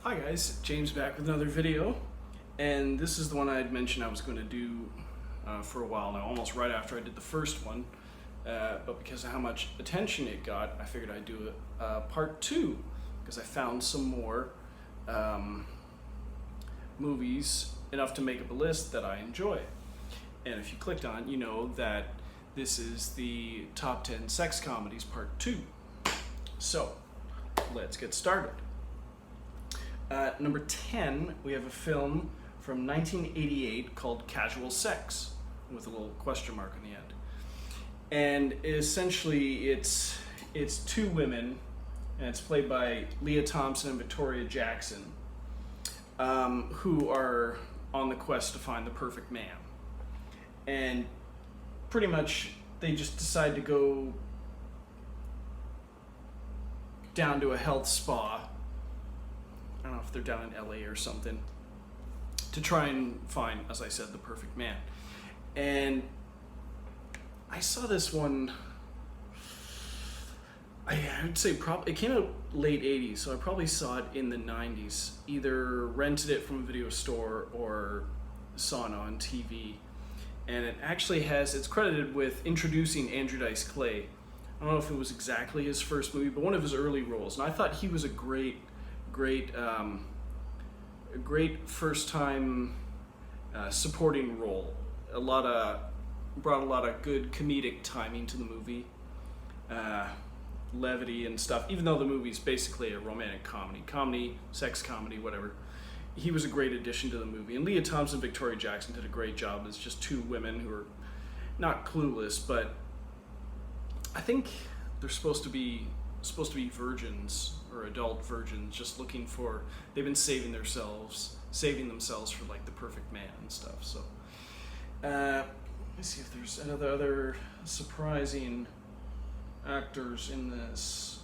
Hi guys, James back with another video, and this is the one I had mentioned I was going to do for a while now, almost right after I did the first one, but because of how much attention it got, I figured I'd do a part two, because I found some more movies enough to make up a list that I enjoy. And if you clicked on it, you know that this is the top 10 sex comedies part 2. So, let's get started. Number 10, we have a film from 1988 called Casual Sex, with a little question mark on the end. And essentially, it's two women, and it's played by Leah Thompson and Victoria Jackson, who are on the quest to find the perfect man. And pretty much, they just decide to go down to a health spa. I don't know if they're down in LA or something, to try and find, as I said, the perfect man. And I saw this one, I would say it came out late 80s, so I probably saw it in the 90s. Either rented it from a video store or saw it on TV. And it actually it's credited with introducing Andrew Dice Clay. I don't know if it was exactly his first movie, but one of his early roles. And I thought he was a great first-time supporting role. Brought a lot of good comedic timing to the movie, levity and stuff. Even though the movie's basically a romantic comedy, sex comedy, whatever. He was a great addition to the movie. And Leah Thompson and Victoria Jackson did a great job as just two women who are not clueless, but I think they're supposed to be virgins or adult virgins, just looking for, they've been saving themselves for like the perfect man and stuff. So let me see if there's other surprising actors in this.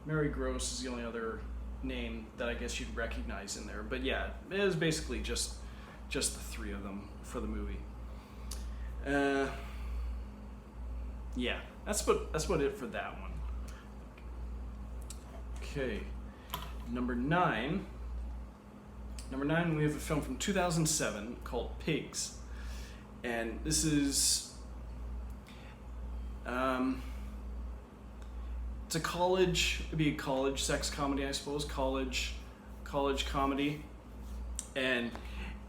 Mary Gross is the only other name that I guess you'd recognize in there, but yeah, it is basically just the three of them for the movie. Yeah, that's about it for that one. Okay, number 9. Number 9, we have a film from 2007 called Pigs, and this is it'd be a college sex comedy, I suppose, college comedy, and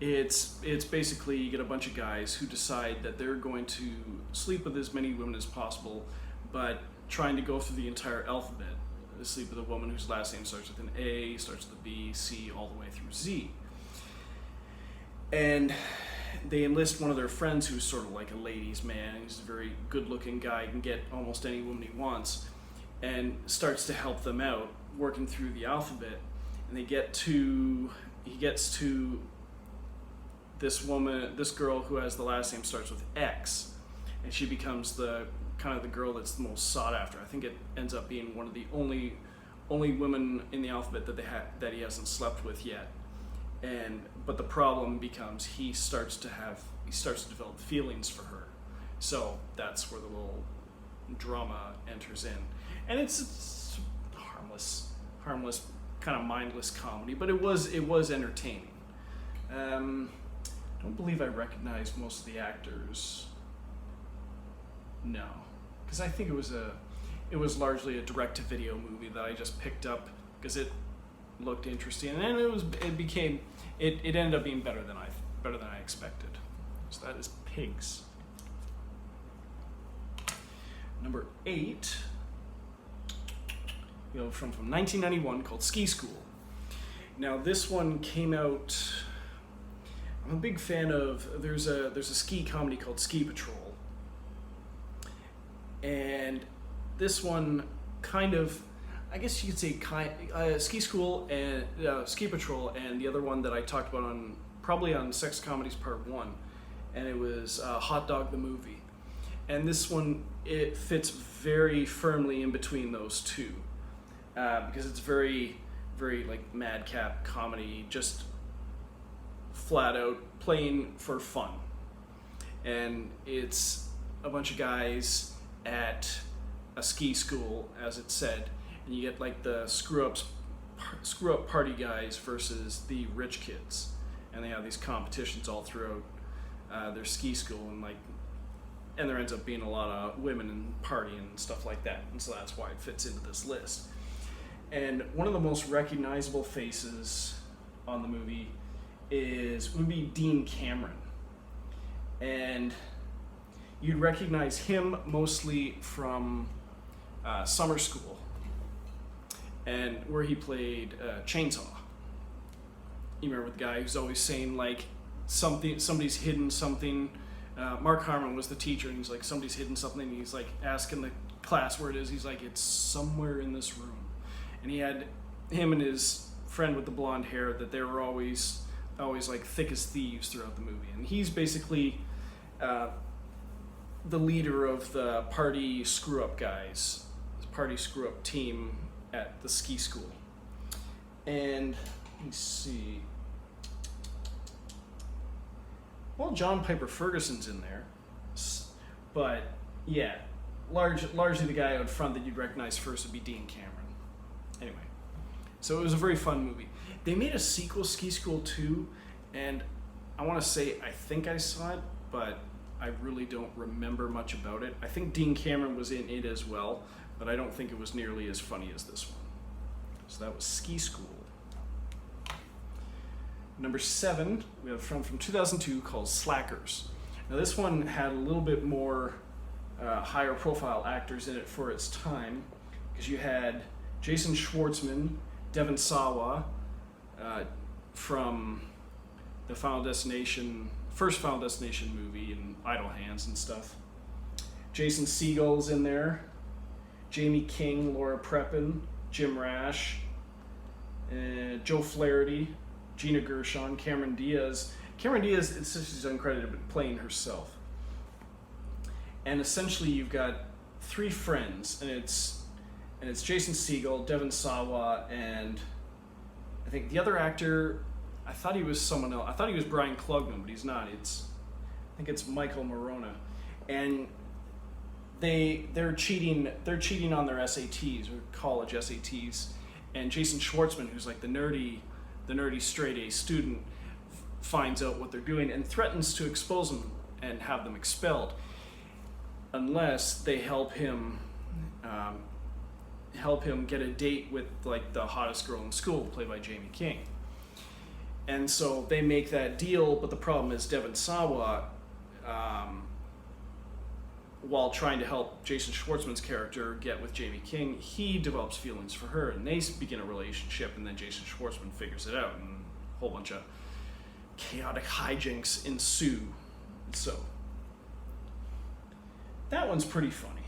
it's basically, you get a bunch of guys who decide that they're going to sleep with as many women as possible, but trying to go through the entire alphabet. They sleep with a woman whose last name starts with an A, starts with a B, C, all the way through Z. And they enlist one of their friends who's sort of like a ladies' man. He's a very good-looking guy, can get almost any woman he wants, and starts to help them out working through the alphabet. And he gets to this girl who has the last name starts with X, and she becomes the girl that's the most sought after. I think it ends up being one of the only women in the alphabet that he hasn't slept with yet. But the problem becomes he starts to develop feelings for her. So that's where the little drama enters in. And it's harmless, kind of mindless comedy, but it was entertaining. I don't believe I recognize most of the actors. No, because I think it was largely a direct-to-video movie that I just picked up because it looked interesting, and then it ended up being better than I expected. So that is Pigs. Number 8, we have a film from 1991 called Ski School. Now this one came out. I'm a big fan of. There's a ski comedy called Ski Patrol. And this one kind of, I guess you could say, Ski School and Ski Patrol, and the other one that I talked about probably on Sex Comedies Part 1, and it was Hot Dog the Movie. And this one, it fits very firmly in between those two, because it's very, very like madcap comedy, just flat out playing for fun. And it's a bunch of guys at a ski school, as it said, and you get like the screw-ups screw up party guys versus the rich kids, and they have these competitions all throughout their ski school, and there ends up being a lot of women and partying and stuff like that, and so that's why it fits into this list. And one of the most recognizable faces on the movie would be Dean Cameron, and you'd recognize him mostly from Summer School, and where he played Chainsaw. You remember the guy who's always saying like somebody's hidden something. Mark Harmon was the teacher, and he's like, somebody's hidden something, and he's like asking the class where it is. He's like, it's somewhere in this room. And he had him and his friend with the blonde hair that they were always like thick as thieves throughout the movie. And he's basically the leader of the party screw-up guys, the party screw-up team at the ski school. And let me see. Well, John Piper Ferguson's in there, but yeah, largely the guy out front that you'd recognize first would be Dean Cameron. Anyway, so it was a very fun movie. They made a sequel, Ski School 2, and I want to say I think I saw it, but I really don't remember much about it. I think Dean Cameron was in it as well, but I don't think it was nearly as funny as this one. So that was Ski School. Number 7, we have a film from 2002 called Slackers. Now this one had a little bit more higher profile actors in it for its time, because you had Jason Schwartzman, Devon Sawa from the first Final Destination movie and Idle Hands and stuff. Jason Segel's in there, Jamie King, Laura Prepon, Jim Rash, Joe Flaherty, Gina Gershon, Cameron Diaz. Cameron Diaz, it says she's uncredited, but playing herself. And essentially you've got 3 friends, and it's Jason Segel, Devon Sawa, and I think the other actor, I thought he was someone else. I thought he was Brian Klugman, but he's not. I think it's Michael Morona. And they're cheating on their SATs, or college SATs, and Jason Schwartzman, who's like the nerdy straight A student, finds out what they're doing and threatens to expose them and have them expelled unless they help him get a date with like the hottest girl in school, played by Jamie King. And so they make that deal, but the problem is Devon Sawa, while trying to help Jason Schwartzman's character get with Jamie King, he develops feelings for her, and they begin a relationship, and then Jason Schwartzman figures it out, and a whole bunch of chaotic hijinks ensue. So that one's pretty funny.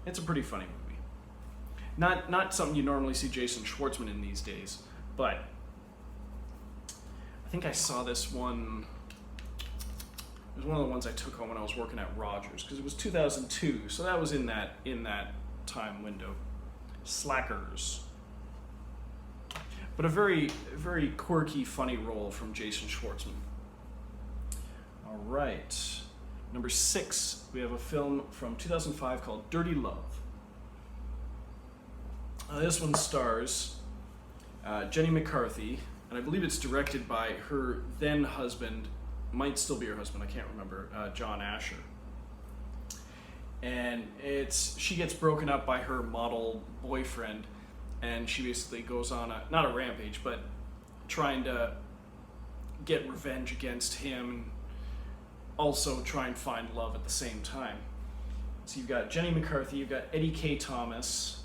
It's a pretty funny movie. Not something you normally see Jason Schwartzman in these days, but I think I saw this one. It was one of the ones I took home when I was working at Rogers, because it was 2002, so that was in that time window. Slackers. But a very, very quirky, funny role from Jason Schwartzman. All right. Number 6, we have a film from 2005 called Dirty Love. This one stars Jenny McCarthy, and I believe it's directed by her then husband, might still be her husband, I can't remember, John Asher. And she gets broken up by her model boyfriend, and she basically goes on not a rampage, but trying to get revenge against him, and also try and find love at the same time. So you've got Jenny McCarthy, you've got Eddie K. Thomas,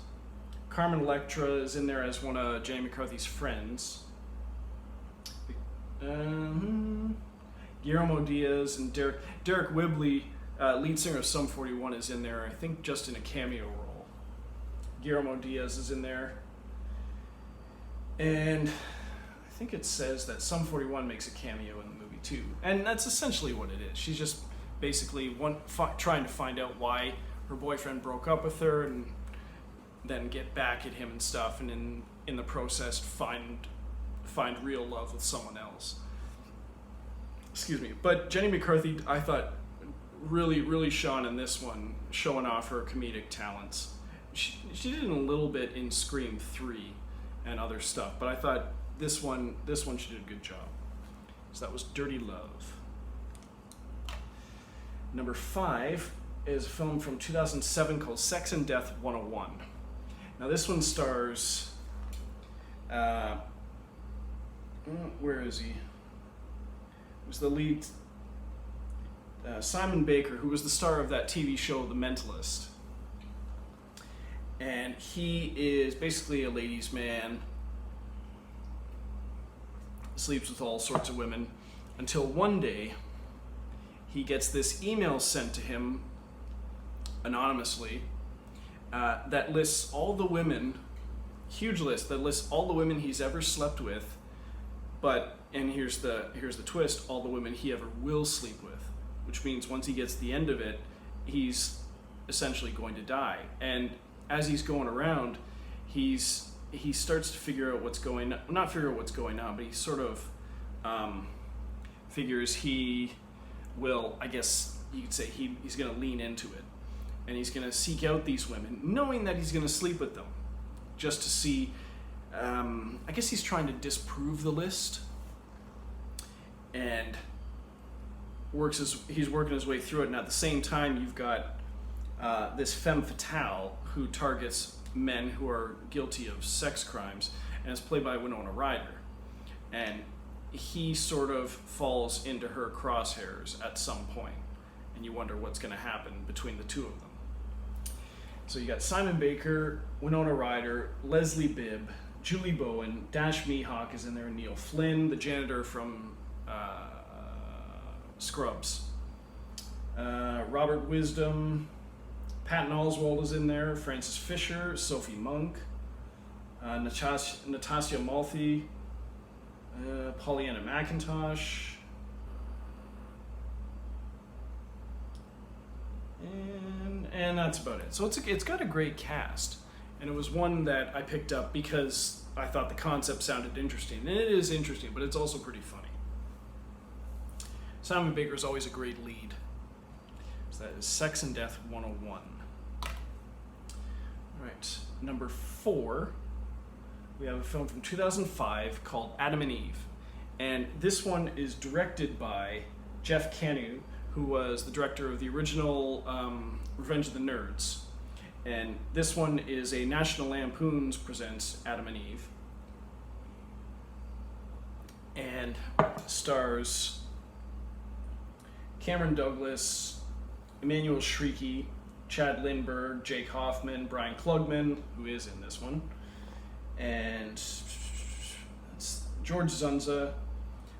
Carmen Electra is in there as one of Jenny McCarthy's friends. Guillermo Diaz and Derek Whibley, lead singer of Sum 41, is in there, I think just in a cameo role. Guillermo Diaz is in there. And I think it says that Sum 41 makes a cameo in the movie too. And that's essentially what it is. She's just basically trying to find out why her boyfriend broke up with her, and then get back at him and stuff, and in the process find real love with someone else. Excuse me. But Jenny McCarthy, I thought, really shone in this one, showing off her comedic talents. She did it a little bit in Scream 3, and other stuff. But I thought this one she did a good job. So that was Dirty Love. Number 5 is a film from 2007 called Sex and Death 101. Now this one stars, where is he? It was the lead, Simon Baker, who was the star of that TV show The Mentalist. And he is basically a ladies' man, sleeps with all sorts of women, until one day he gets this email sent to him anonymously that lists all the women, huge list that lists all the women he's ever slept with, but, and here's the twist, all the women he ever will sleep with, which means once he gets to the end of it, he's essentially going to die. And as he's going around, he starts to figure out what's going on, not figure out what's going on, but he sort of figures he will, I guess you could say he's going to lean into it. And he's going to seek out these women, knowing that he's going to sleep with them, just to see, I guess he's trying to disprove the list, and he's working his way through it. And at the same time, you've got this femme fatale who targets men who are guilty of sex crimes, and it's played by Winona Ryder. And he sort of falls into her crosshairs at some point, and you wonder what's going to happen between the two of them. So you got Simon Baker, Winona Ryder, Leslie Bibb, Julie Bowen, Dash Mihawk is in there, Neil Flynn, the janitor from Scrubs, Robert Wisdom, Patton Oswalt is in there, Frances Fisher, Sophie Monk, Natasha Malthy, Pollyanna McIntosh, and that's about it. So it's got a great cast, and it was one that I picked up because I thought the concept sounded interesting, and it is interesting, but it's also pretty funny. Simon Baker is always a great lead. So that is Sex and Death 101. All right, number 4, we have a film from 2005 called Adam and Eve, and this one is directed by Jeff Canu, who was the director of the original Revenge of the Nerds. And this one is a National Lampoon's presents Adam and Eve, and stars Cameron Douglas, Emmanuel Shrieky, Chad Lindbergh, Jake Hoffman, Brian Klugman, who is in this one, and George Zunza.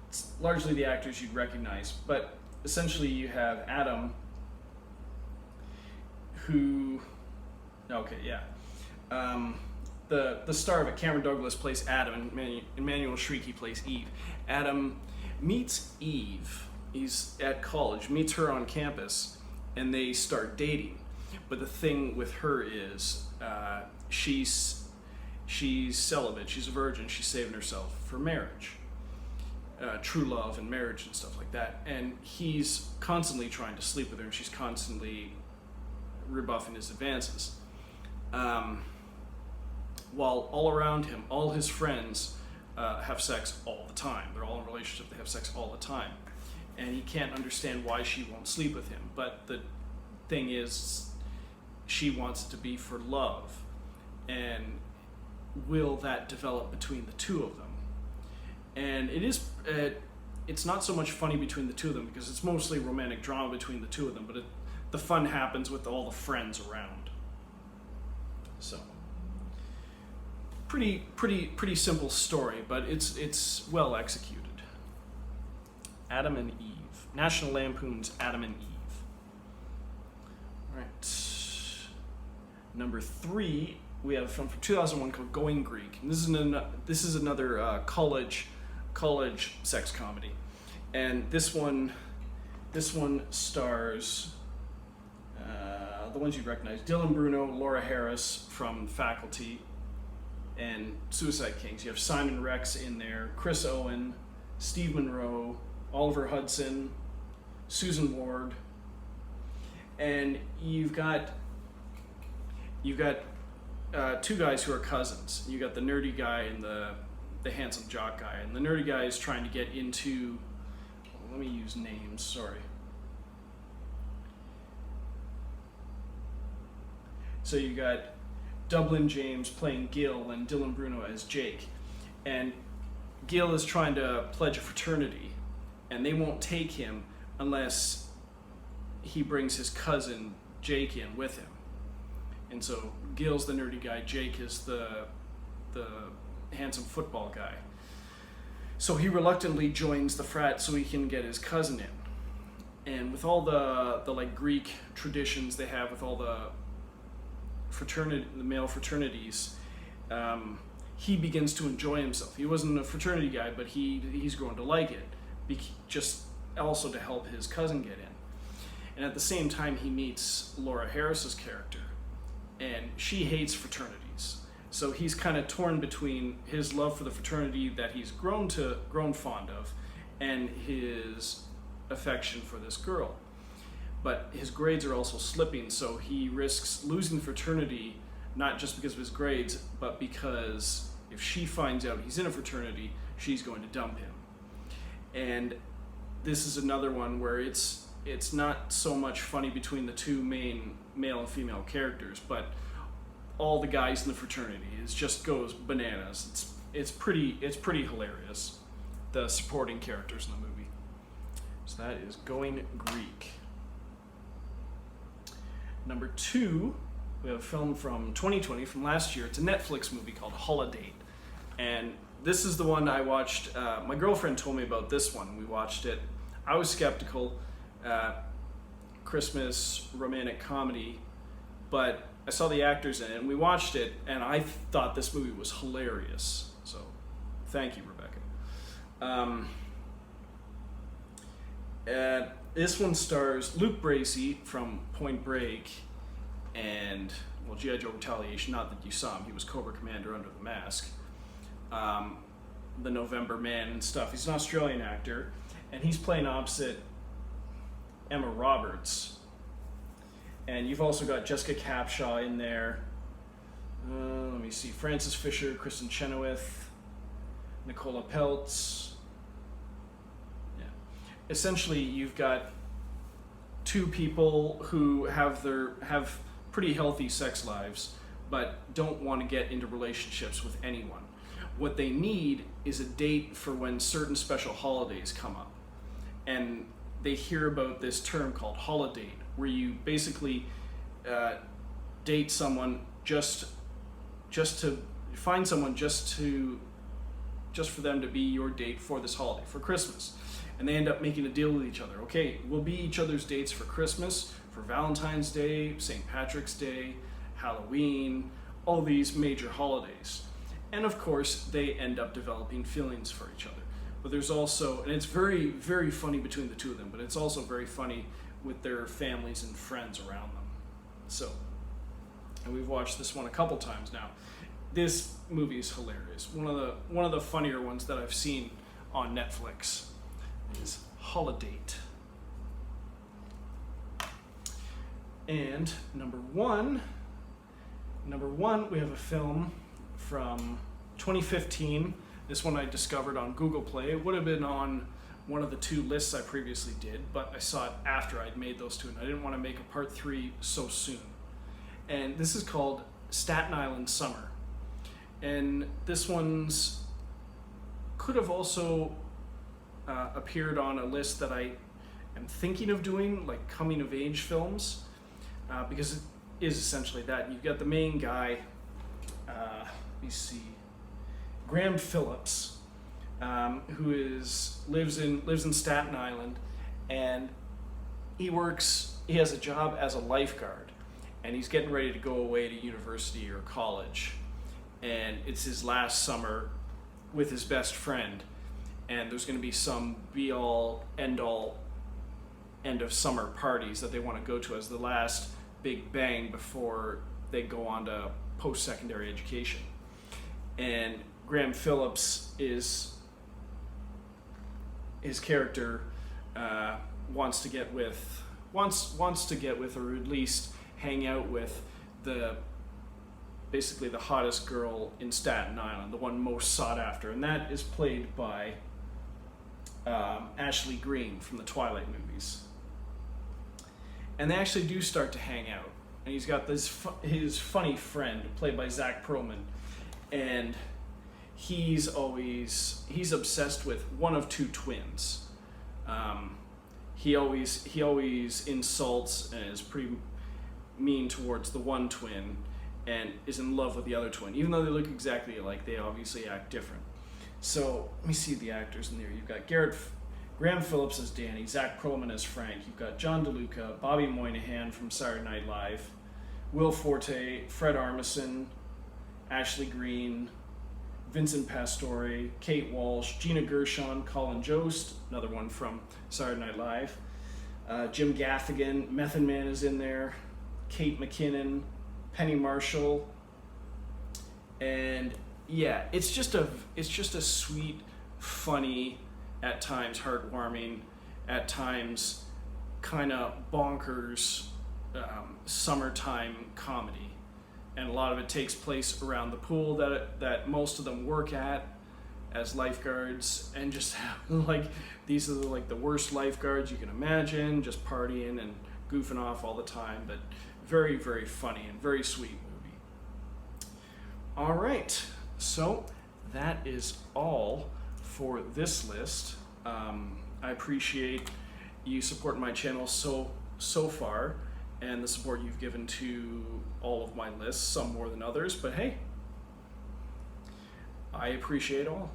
It's largely the actors you'd recognize, but essentially you have Adam, who, the star of it, Cameron Douglas plays Adam, and Emmanuel Shrieky plays Eve. Adam meets Eve, he's at college, meets her on campus, and they start dating. But the thing with her is she's celibate, she's a virgin, she's saving herself for marriage. True love and marriage and stuff like that, and he's constantly trying to sleep with her, and she's constantly rebuffing his advances. While all around him, all his friends have sex all the time. They're all in a relationship, they have sex all the time. And he can't understand why she won't sleep with him. But the thing is, she wants it to be for love. And will that develop between the two of them? And it's not so much funny between the two of them, because it's mostly romantic drama between the two of them, but the fun happens with all the friends around. So, pretty simple story, but it's well executed. Adam and Eve. National Lampoon's Adam and Eve. All right. Number 3, we have a film from 2001 called Going Greek. And this is another college sex comedy, and this one stars the ones you'd recognize: Dylan Bruno, Laura Harris from Faculty, and Suicide Kings. You have Simon Rex in there, Chris Owen, Steve Monroe, Oliver Hudson, Susan Ward, and you've got two guys who are cousins. You got the nerdy guy and the handsome jock guy, and the nerdy guy is trying to get into. Let me use names. Sorry. So you got Dublin James playing Gil and Dylan Bruno as Jake, and Gil is trying to pledge a fraternity, and they won't take him unless he brings his cousin Jake in with him. And so Gil's the nerdy guy, Jake is the handsome football guy. So he reluctantly joins the frat so he can get his cousin in. And with all the like Greek traditions they have with all the male fraternities, he begins to enjoy himself. He wasn't a fraternity guy, but he's grown to like it, just also to help his cousin get in. And at the same time, he meets Laura Harris's character, and she hates fraternities. So he's kind of torn between his love for the fraternity that he's grown fond of, and his affection for this girl. But his grades are also slipping, so he risks losing fraternity, not just because of his grades, but because if she finds out he's in a fraternity, she's going to dump him. And this is another one where it's not so much funny between the two main male and female characters, but all the guys in the fraternity just goes bananas. It's pretty hilarious, the supporting characters in the movie. So that is Going Greek. Number 2, we have a film from 2020, from last year. It's a Netflix movie called Holidate. And this is the one I watched. My girlfriend told me about this one. We watched it. I was skeptical. Christmas romantic comedy. But I saw the actors in it, and we watched it, and I thought this movie was hilarious. So, thank you, Rebecca. This one stars Luke Bracey from Point Break and, well, G.I. Joe Retaliation, not that you saw him, he was Cobra Commander under the mask. The November Man and stuff. He's an Australian actor, and he's playing opposite Emma Roberts. And you've also got Jessica Capshaw in there. Let me see. Frances Fisher, Kristen Chenoweth, Nicola Peltz. Yeah. Essentially, you've got two people who have pretty healthy sex lives, but don't want to get into relationships with anyone. What they need is a date for when certain special holidays come up. And they hear about this term called Holidate, where you basically date someone just to find someone just for them to be your date for this holiday, for Christmas. And they end up making a deal with each other. Okay, we'll be each other's dates for Christmas, for Valentine's Day, St. Patrick's Day, Halloween, all these major holidays. And of course, they end up developing feelings for each other. But there's also, and it's very, very funny between the two of them, but it's also very funny with their families and friends around them. So, and we've watched this one a couple times now. This movie is hilarious. One of the funnier ones that I've seen on Netflix is Holidate. And number one, we have a film from 2015. This one I discovered on Google Play. It would have been on one of the two lists I previously did, but I saw it after I'd made those two, and I didn't want to make a part 3 so soon. And this is called Staten Island Summer. And this one's could have also appeared on a list that I am thinking of doing, like coming of age films, because it is essentially that. You've got the main guy, let me see, Graham Phillips, who lives in Staten Island, and he has a job as a lifeguard, and he's getting ready to go away to university or college, and it's his last summer with his best friend, and there's going to be some be-all, end-all, end of summer parties that they want to go to as the last big bang before they go on to post-secondary education. And Graham Phillips his character wants to get with, or at least hang out with the basically the hottest girl in Staten Island, the one most sought after, and that is played by Ashley Greene from the Twilight movies. And they actually do start to hang out, and he's got his funny friend played by Zach Perlman, and he's obsessed with one of two twins. He always insults and is pretty mean towards the one twin, and is in love with the other twin. Even though they look exactly alike, they obviously act different. So let me see the actors in there. You've got Graham Phillips as Danny, Zach Perlman as Frank. You've got John DeLuca, Bobby Moynihan from Saturday Night Live, Will Forte, Fred Armisen, Ashley Greene, Vincent Pastore, Kate Walsh, Gina Gershon, Colin Jost, another one from Saturday Night Live, Jim Gaffigan, Method Man is in there, Kate McKinnon, Penny Marshall, and yeah, it's just a sweet, funny, at times heartwarming, at times kind of bonkers summertime comedy. And a lot of it takes place around the pool that most of them work at as lifeguards, and just like these are the worst lifeguards you can imagine, just partying and goofing off all the time, but very, very funny and very sweet movie. All right, so that is all for this list. I appreciate you supporting my channel so far, and the support you've given to all of my lists, some more than others, but hey, I appreciate all.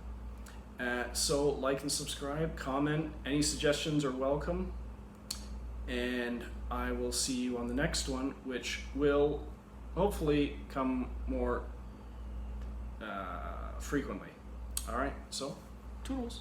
So like and subscribe, comment, any suggestions are welcome, and I will see you on the next one, which will hopefully come more frequently. All right, so toodles.